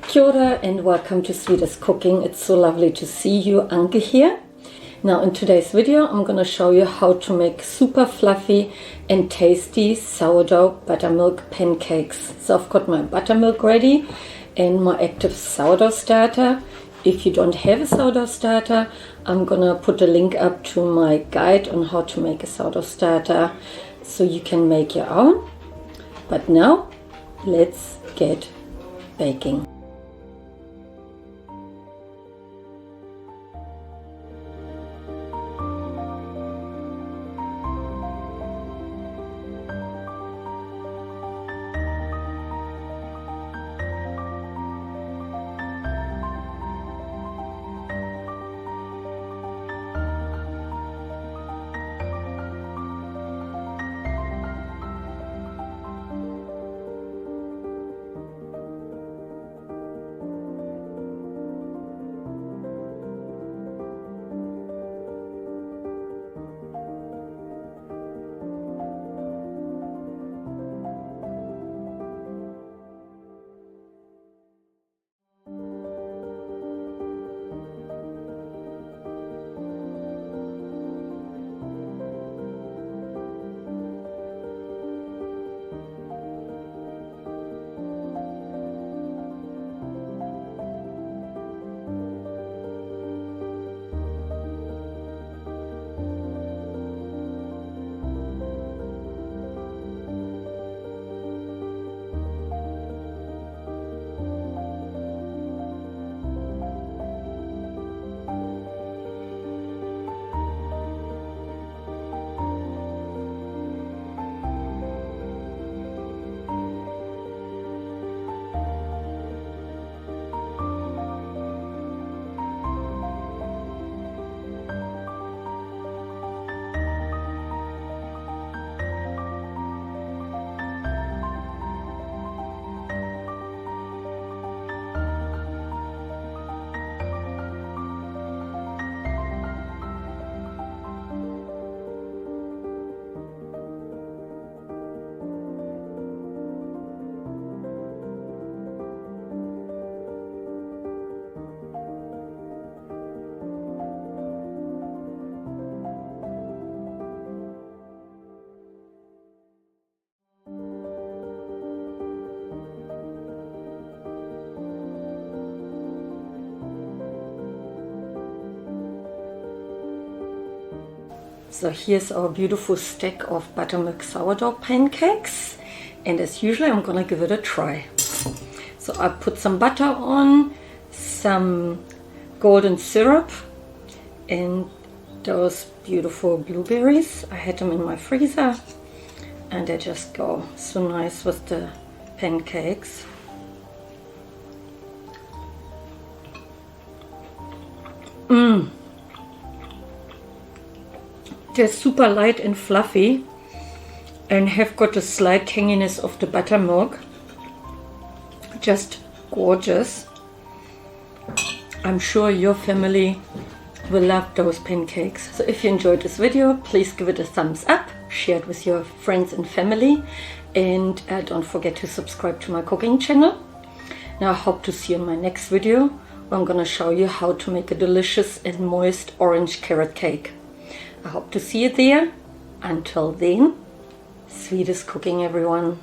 Kia ora and welcome to Sweetest Cooking. It's so lovely to see you, Anke here. Now in today's video I'm going to show you how to make super fluffy and tasty sourdough buttermilk pancakes. So I've got my buttermilk ready and my active sourdough starter. If you don't have a sourdough starter, I'm going to put a link up to my guide on how to make a sourdough starter so you can make your own. But now let's get baking. So here's our beautiful stack of buttermilk sourdough pancakes, and as usual I'm gonna give it a try. So I put some butter on, some golden syrup, and those beautiful blueberries. I had them in my freezer and they just go so nice with the pancakes. They're super light and fluffy and have got a slight tanginess of the buttermilk. Just gorgeous. I'm sure your family will love those pancakes. So if you enjoyed this video, please give it a thumbs up, share it with your friends and family, and don't forget to subscribe to my cooking channel. Now I hope to see you in my next video where I'm gonna show you how to make a delicious and moist orange carrot cake. I hope to see you there. Until then, sweetest cooking, everyone.